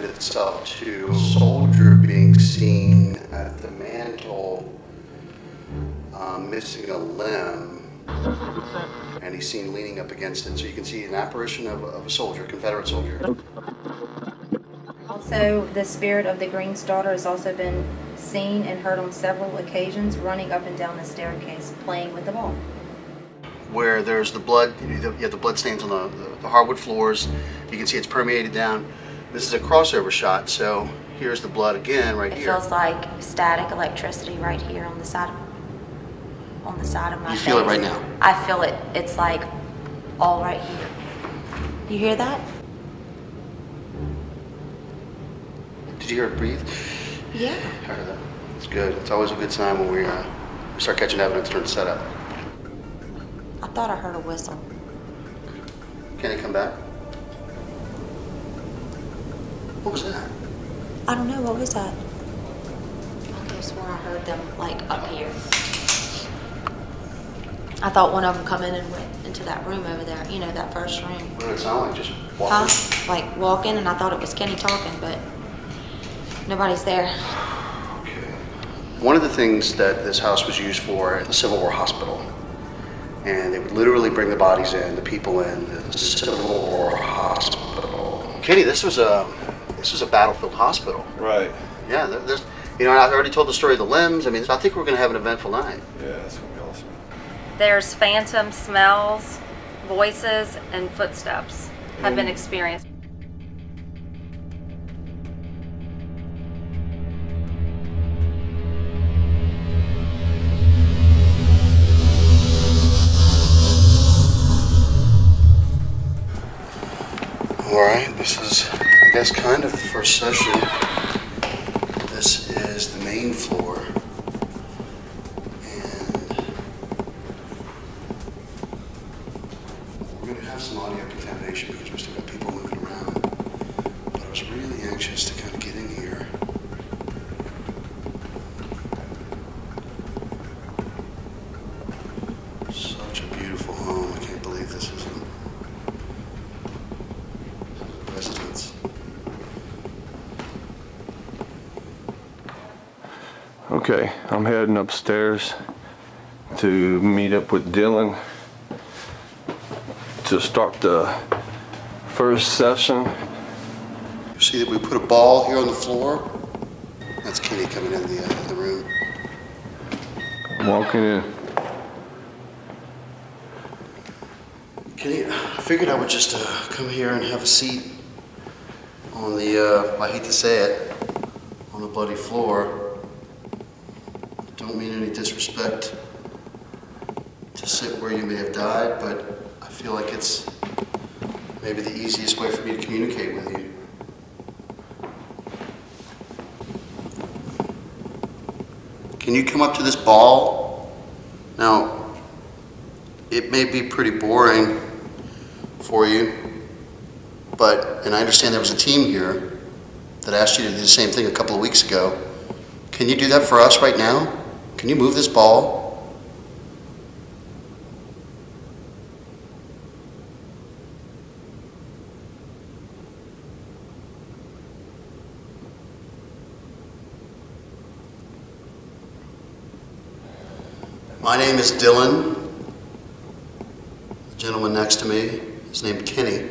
Itself to a soldier being seen at the mantle, missing a limb, and he's seen leaning up against it. So you can see an apparition of a soldier, a Confederate soldier. Also, the spirit of the Green's daughter has also been seen and heard on several occasions running up and down the staircase, playing with the ball. Where there's the blood, you have the blood stains on the hardwood floors. You can see it's permeated down. This is a crossover shot, so here's the blood again right here. It feels like static electricity right here on the side of my face. You feel it right now? I feel it. It's like all right here. You hear that? Did you hear it breathe? Yeah. I heard that. It's good. It's always a good sign when we start catching evidence during the setup. I thought I heard a whistle. Can it come back? What was that? I don't know. What was that? I could have sworn I heard them like up here. I thought one of them come in and went into that room over there. You know, that first room. What did it sound like? Just walking? Huh? Like walking, and I thought it was Kenny talking, but nobody's there. Okay. One of the things that this house was used for is the Civil War hospital. And they would literally bring the bodies in, the people in, the Civil War hospital. Kenny, this was a battlefield hospital. Right. Yeah, there's, you know, I already told the story of the limbs. I mean, I think we're going to have an eventful night. Yeah, that's going to be awesome. There's phantom smells, voices, and footsteps have been experienced. Alright, this is, I guess, kind of the first session. This is the main floor. And we're going to have some audio contamination because we've still got people moving around. But I was really anxious to kind of get in here. Such a beautiful home. I can't believe this is residence. Okay, I'm heading upstairs to meet up with Dylan to start the first session. You see that we put a ball here on the floor? That's Kenny coming in the room. I'm walking in. Kenny, I figured I would just come here and have a seat on the, I hate to say it, on the bloody floor. Don't mean any disrespect to sit where you may have died, but I feel like it's maybe the easiest way for me to communicate with you. Can you come up to this ball? Now, it may be pretty boring for you, but, and I understand there was a team here that asked you to do the same thing a couple of weeks ago. Can you do that for us right now? Can you move this ball? My name is Dylan. The gentleman next to me is named Kenny.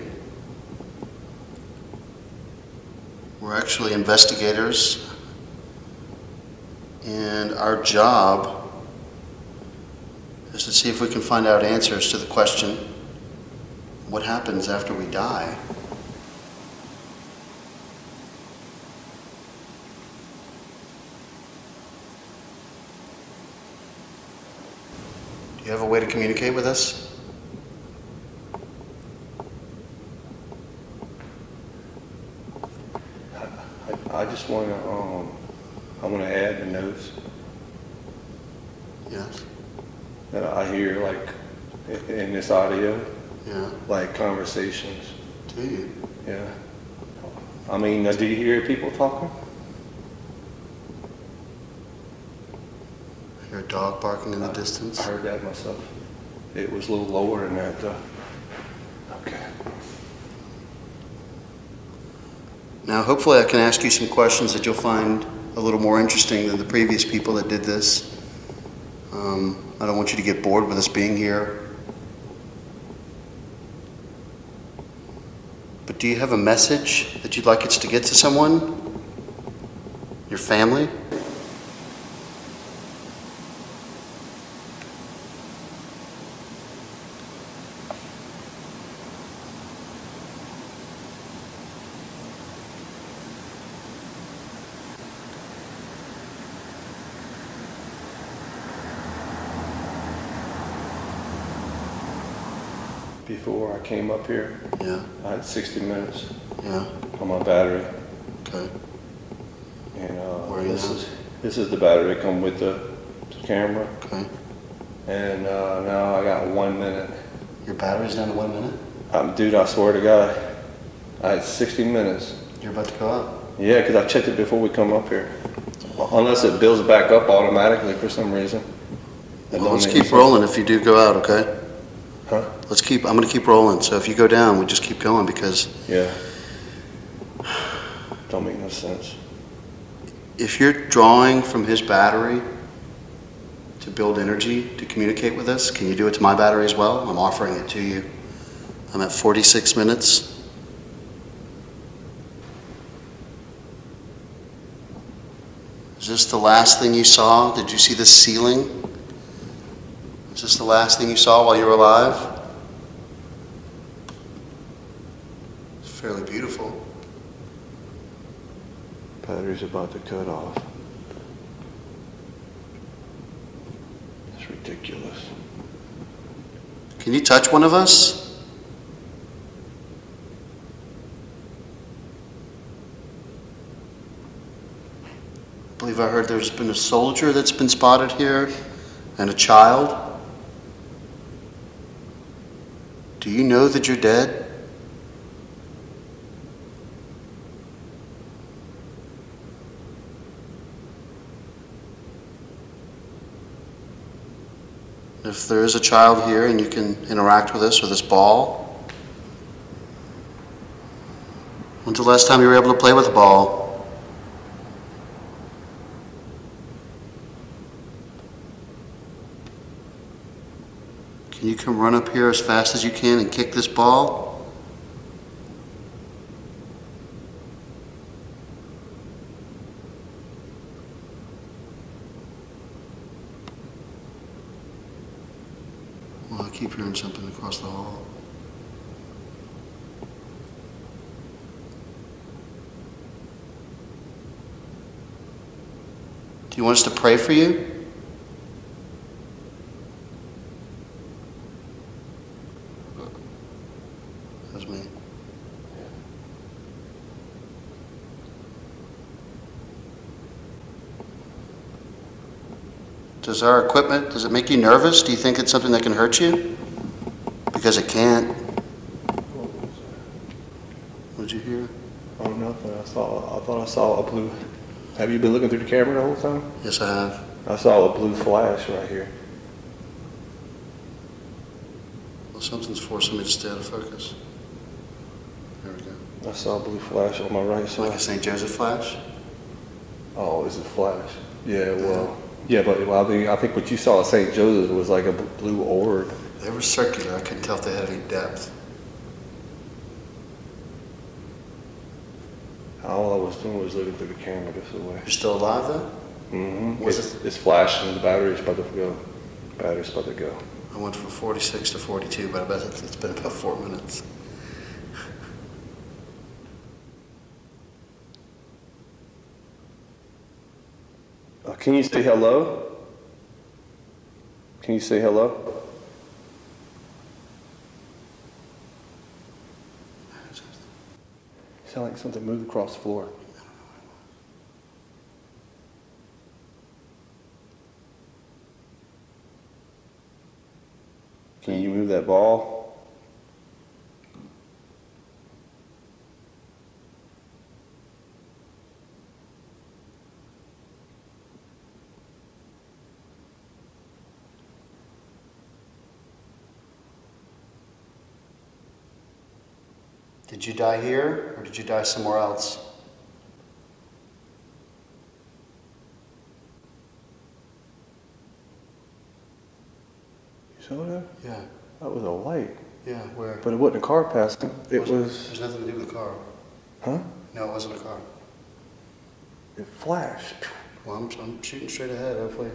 We're actually investigators, and our job is to see if we can find out answers to the question, what happens after we die? Do you have a way to communicate with us? I just want to, I want to add the notes Yes. that I hear, like, in this audio, Yeah. like conversations. Do you? Yeah. I mean, do you hear people talking? I hear a dog barking in the distance. I heard that myself. It was a little lower than that, though. Okay. Now, hopefully I can ask you some questions that you'll find a little more interesting than the previous people that did this. I don't want you to get bored with us being here. But do you have a message that you'd like us to get to someone? Your family? Before I came up here, Yeah, I had 60 minutes yeah, on my battery. okay. And Where are you now? this is the battery that come with the camera. Okay. And now I got 1 minute. Your battery's down to 1 minute? Dude, I swear to God, I had 60 minutes. You're about to go out? Yeah, because I checked it before we come up here. Unless it builds back up automatically for some reason. Well, let's keep rolling if you do go out, okay? Huh? I'm gonna keep rolling, so if you go down, we just keep going because Yeah. Don't make no sense. if you're drawing from his battery to build energy to communicate with us, can you do it to my battery as well? I'm offering it to you. I'm at 46 minutes. Is this the last thing you saw? Did you see the ceiling? Is this the last thing you saw while you were alive? It's fairly beautiful. Battery's about to cut off. It's ridiculous. Can you touch one of us? I believe I heard there's been a soldier that's been spotted here and a child. Do you know that you're dead? If there is a child here and you can interact with us with this ball, when's the last time you were able to play with a ball? Can you come run up here as fast as you can and kick this ball? Well, I keep hearing something across the hall. Do you want us to pray for you? That's me. Does our equipment, does it make you nervous? Do you think it's something that can hurt you? Because it can't. What'd you hear? Oh, nothing. I thought I saw a blue. Have you been looking through the camera the whole time? Yes, I have. I saw a blue flash right here. Well, something's forcing me to stay out of focus. There we go. I saw a blue flash on my right side. Like a St. Joseph flash? Oh, is it flash? Yeah, well, yeah, but I think what you saw at St. Joseph's was like a blue orb. They were circular. I couldn't tell if they had any depth. All I was doing was looking through the camera this way. You're still alive, though? Mm-hmm. Was It's flashing. The battery's about to go. Battery's about to go. I went from 46 to 42, but I bet it's been about 4 minutes. Can you say hello? Can you say hello? sounded like something moved across the floor. Can you move that ball? Did you die here, or did you die somewhere else? You saw that? Yeah. That was a light. Yeah, where? But it wasn't a car passing. It was... There's nothing to do with the car. Huh? No, it wasn't a car. It flashed. Well, I'm shooting straight ahead, hopefully.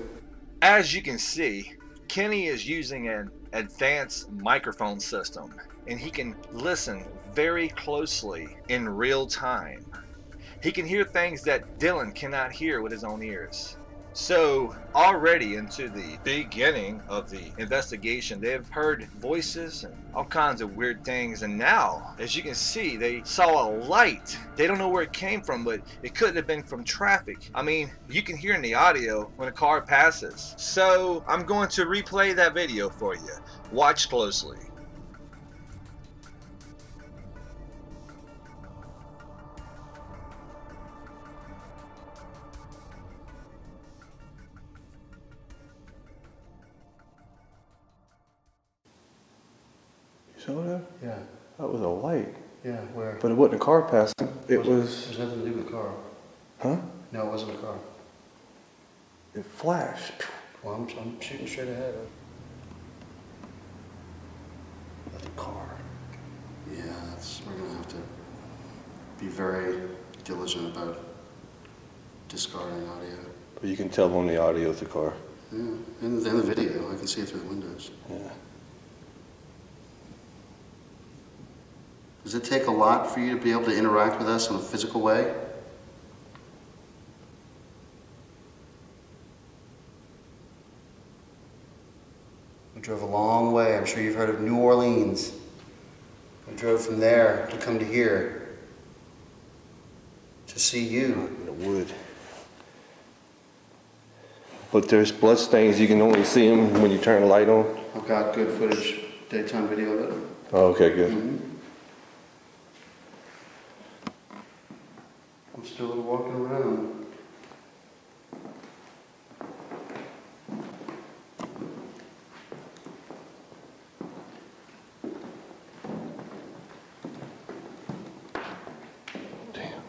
As you can see, Kenny is using an advanced microphone system, and he can listen very closely in real time. He can hear things that Dylan cannot hear with his own ears. So already into the beginning of the investigation, they've heard voices and all kinds of weird things, and now, as you can see, they saw a light. They don't know where it came from, but it couldn't have been from traffic. I mean, you can hear in the audio when a car passes. So I'm going to replay that video for you. Watch closely. You saw that? Yeah. That was a light. Yeah, where? But it wasn't a car passing. It was... There's nothing to do with the car. Huh? No, it wasn't a car. It flashed. Well, I'm shooting straight ahead. Another car. Yeah, we're gonna have to be very diligent about discarding audio. But you can tell on the audio it's a car. Yeah, in the video, I can see it through the windows. Yeah. Does it take a lot for you to be able to interact with us in a physical way? We drove a long way. I'm sure you've heard of New Orleans. We drove from there to come to here to see you. In the wood. But there's blood stains. You can only see them when you turn the light on. I've got good footage, daytime video of it. Oh, okay, good. I'm still walking around. Damn.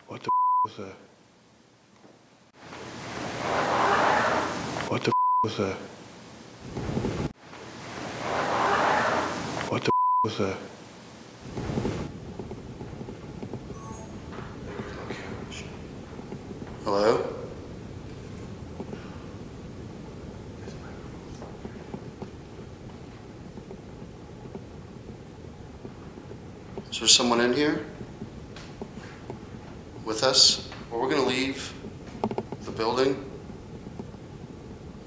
What the was that? What the was that? What the was that? Hello? Is there someone in here with us? Well, we're going to leave the building.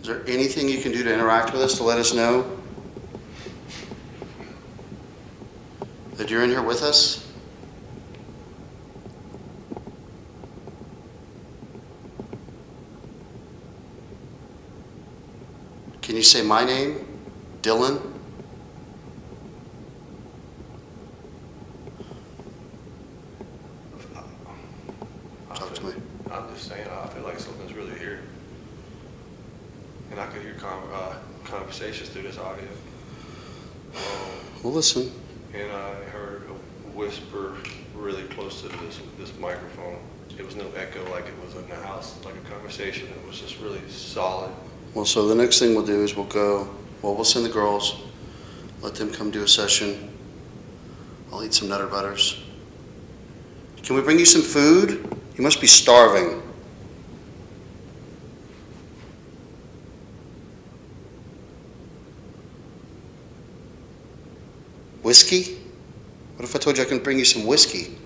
Is there anything you can do to interact with us to let us know that you're in here with us? Can you say my name? Dylan? Talk to me. I'm just saying, I feel like something's really here. And I could hear conversations through this audio. Well, listen. And I heard a whisper really close to this microphone. It was no echo like it was in the house, like a conversation. It was just really solid. Well, so the next thing we'll do is we'll send the girls, let them come do a session. I'll eat some Nutter Butters. Can we bring you some food? You must be starving. Whiskey? What if I told you I can bring you some whiskey?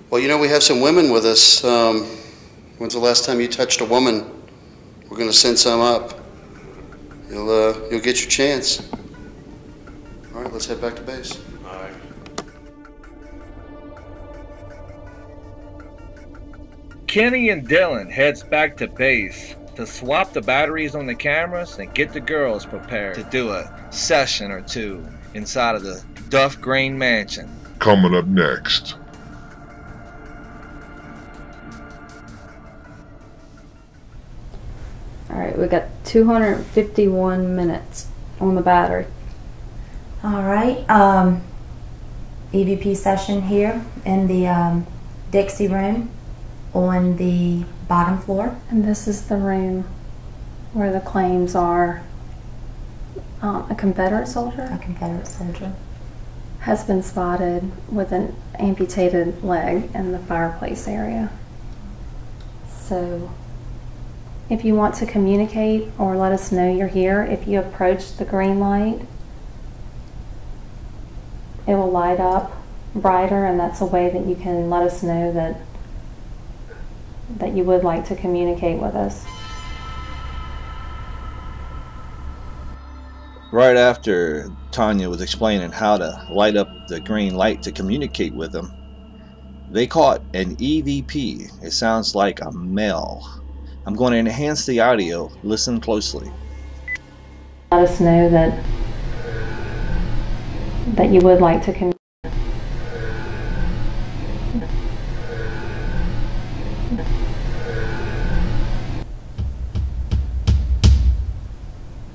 Well, you know, we have some women with us. When's the last time you touched a woman? We're gonna send some up. You'll get your chance. All right, let's head back to base. All right. Kenny and Dylan heads back to base to swap the batteries on the cameras and get the girls prepared to do a session or two inside of the Duff Green Mansion. Coming up next. Alright, we got 251 minutes on the battery. All right, EVP session here in the Dixie room on the bottom floor. And this is the room where the claims are. A Confederate soldier A Confederate soldier. has been spotted with an amputated leg in the fireplace area. So if you want to communicate or let us know you're here, if you approach the green light, it will light up brighter, and that's a way that you can let us know that you would like to communicate with us. Right after Tanya was explaining how to light up the green light to communicate with them, they caught an EVP. It sounds like a male. I'm going to enhance the audio. Listen closely. Let us know that you would like to communicate.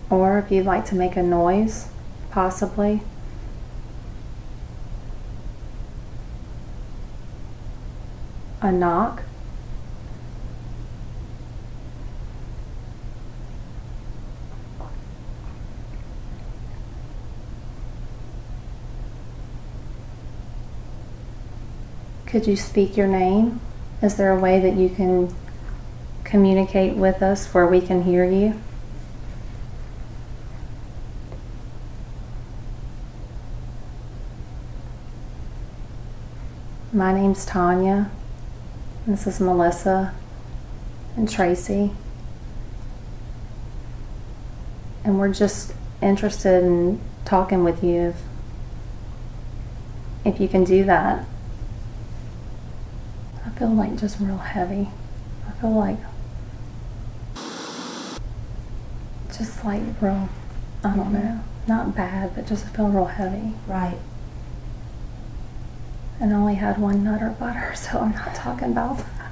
Or if you'd like to make a noise, possibly. A knock. Could you speak your name? Is there a way that you can communicate with us where we can hear you? My name's Tanya. This is Melissa and Tracy. And we're just interested in talking with you if you can do that. I feel like just real heavy. I feel like just like real, I don't know, not bad, but just feel real heavy. Right. And I only had one nutter butter, so I'm not talking about that.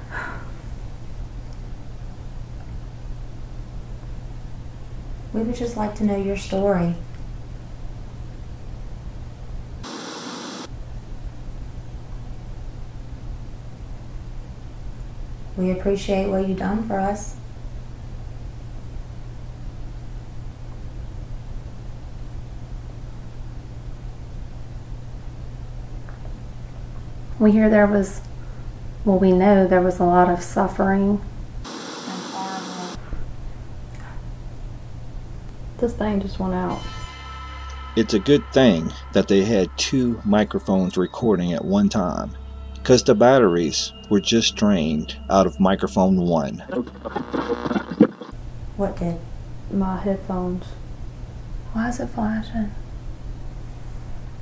We would just like to know your story. We appreciate what you've done for us. We hear there was, well, we know there was a lot of suffering. This thing just went out. It's a good thing that they had two microphones recording at one time, because the batteries were just drained out of microphone 1. What did? My headphones. Why is it flashing?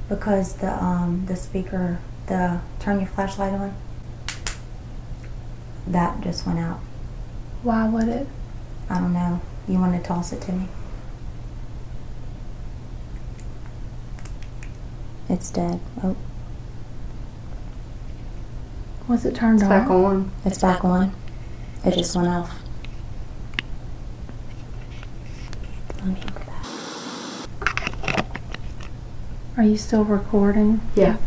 Because the speaker, turn your flashlight on, that just went out. Why would it? I don't know. You want to toss it to me? It's dead. Oh. Was it turned on? Back on. It's back on. It just went off. Let me look at that. Are you still recording? Yeah.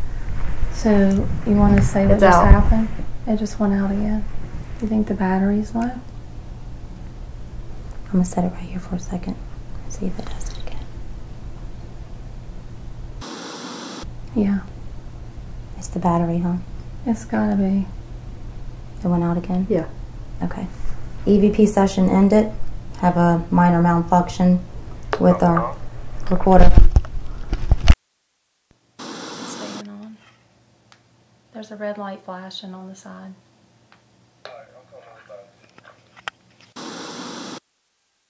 So you want to say what It's just out. happened? It just went out again. You think the battery's low? I'm gonna set it right here for a second. See if it does it again. Yeah, It's the battery, huh? it's gotta be. It went out again? Yeah. Okay. EVP session ended. Have a minor malfunction with our recorder. It's staying on. There's a red light flashing on the side.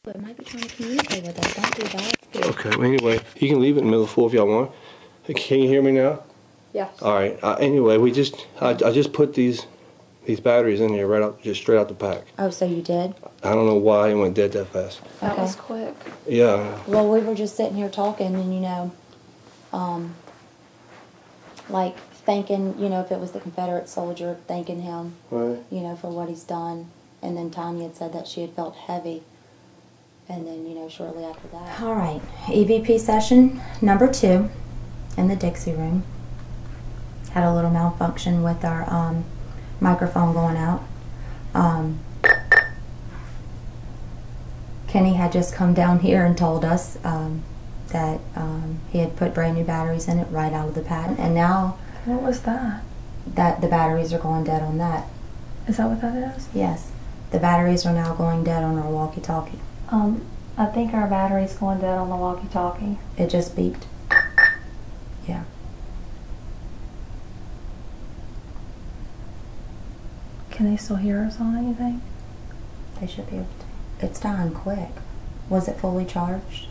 It might be trying to communicate with us. Don't do that. Okay, well, anyway, you can leave it in the middle of the floor if y'all want. Hey, can you hear me now? Yeah. All right. Anyway, I just put these batteries in here just straight out the pack. Oh, so you did? I don't know why it went dead that fast. That Okay. was quick. Yeah. Well, we were just sitting here talking and, like thanking, if it was the Confederate soldier, thanking him, Right. for what he's done. And then Tanya had said that she had felt heavy. And then, shortly after that. All right. EVP session number 2 in the Dixie room. Had a little malfunction with our microphone going out. Kenny had just come down here and told us that he had put brand new batteries in it right out of the patent. And now What was that? that the batteries are going dead on that. Is that what that is? Yes. The batteries are now going dead on our walkie-talkie. I think our battery's going dead on the walkie-talkie. It just beeped. Yeah. Can they still hear us on anything? They should be able to. It's dying quick. Was it fully charged?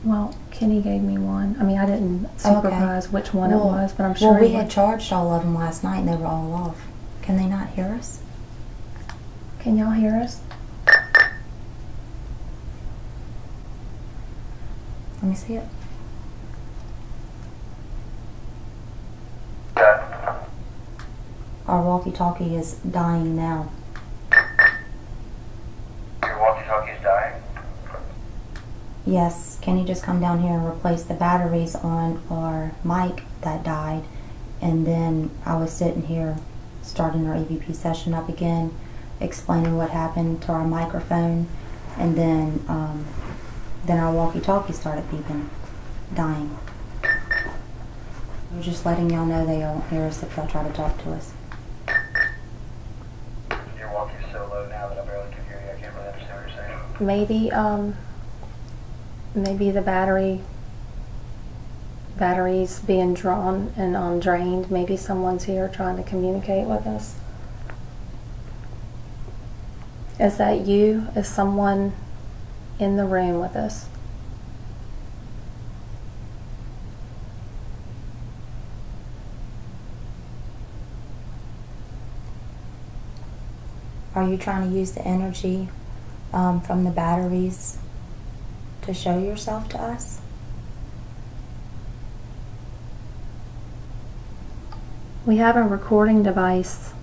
Well, Kenny gave me one. I mean, I didn't Okay. supervise which one it was, but I'm sure Well, we he had would. charged all of them last night and they were all off. Can they not hear us? Can y'all hear us? Let me see it. Our walkie-talkie is dying now. Your walkie-talkie is dying? Yes, can you just come down here and replace the batteries on our mic that died? And then I was sitting here starting our EVP session up again, explaining what happened to our microphone, and then our walkie-talkie started beeping, dying. We're just letting y'all know they won't hear us if they'll try to talk to us. Your walkie's so low now that I barely can hear you. I can't really understand what you're saying. Maybe the batteries being drawn and drained. Maybe someone's here trying to communicate with us. Is that you? Is someone in the room with us? Are you trying to use the energy from the batteries to show yourself to us? We have a recording device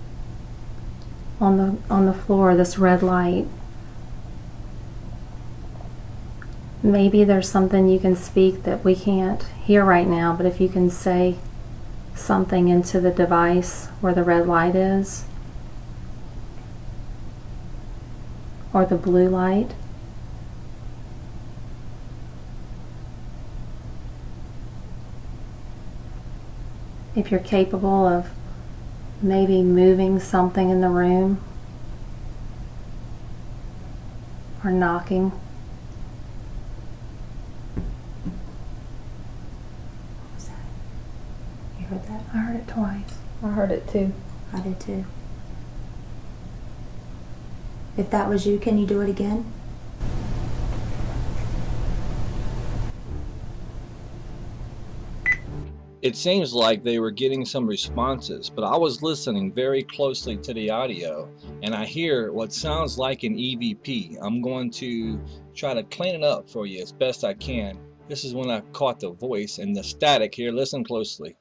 on the floor, this red light. Maybe there's something you can speak that we can't hear right now, but if you can say something into the device where the red light is, or the blue light. If you're capable of maybe moving something in the room or knocking. What was that? You heard that? I heard it twice. I heard it too. I did too. If that was you, can you do it again? It seems like they were getting some responses, but I was listening very closely to the audio and I hear what sounds like an EVP. I'm going to try to clean it up for you as best I can. This is when I caught the voice and the static here. Listen closely.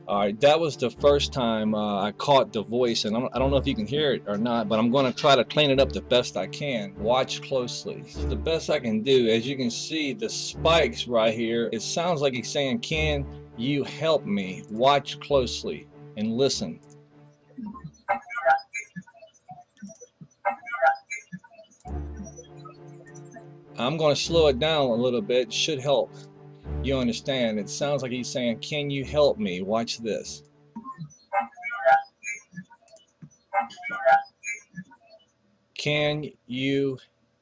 Alright, that was the first time I caught the voice, and I don't know if you can hear it or not, but I'm going to try to clean it up the best I can. Watch closely. The best I can do, as you can see, the spikes right here, it sounds like he's saying, "Can you help me?" Watch closely and listen. I'm going to slow it down a little bit. Should help. You understand? It sounds like he's saying, "Can you help me?" Watch this. Can you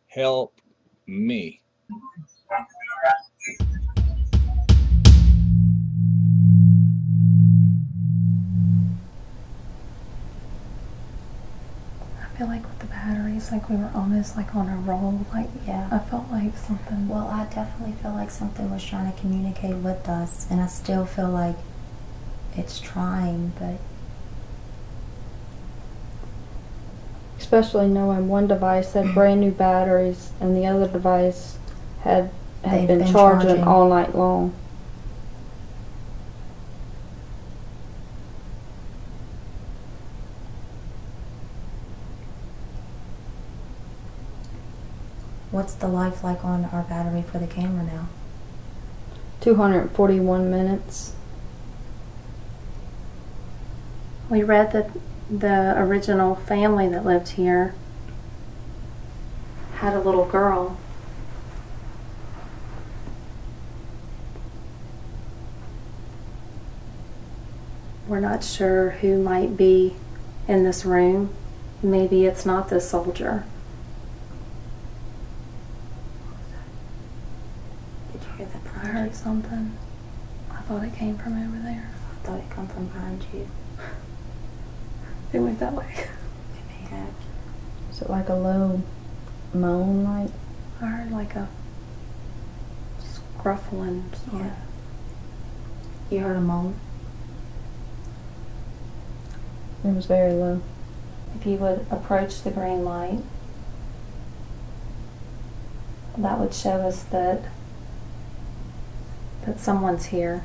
help me? I feel like with the batteries, like we were almost like on a roll. Like, Yeah. I felt like something. Well, I definitely feel like something was trying to communicate with us, and I still feel like it's trying, but especially knowing one device had brand new batteries and the other device had They've been been charging charging. all night long. what's the life like on our battery for the camera now? 241 minutes. We read that the original family that lived here had a little girl. We're not sure who might be in this room. Maybe it's not the soldier. Did you hear that I behind heard you? something. I thought it came from over there. I thought it come from behind you. It went that way. It may have. Is it like a low moan? Like I heard like a scruffling. Yeah. You heard a moan? it was very low. If you would approach the green light, that would show us that someone's here.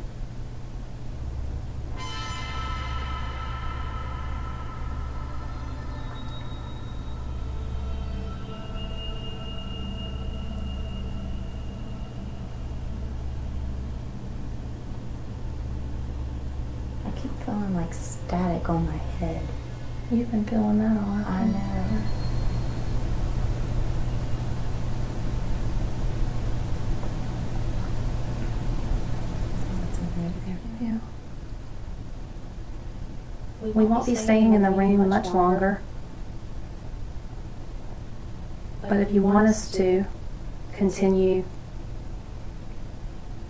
I keep feeling like static on my head. You've been feeling that a lot. I know. Something over there. Yeah. We won't be staying in the room much longer. But if you want us to continue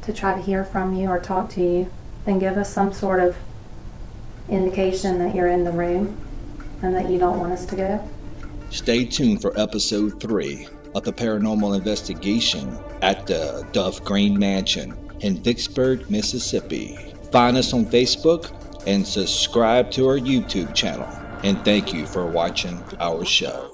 to try to hear from you or talk to you, then give us some sort of indication that you're in the room and that you don't want us to go. Stay tuned for episode 3 of the paranormal investigation at the Duff Green Mansion in Vicksburg, Mississippi. Find us on Facebook and subscribe to our YouTube channel. And thank you for watching our show.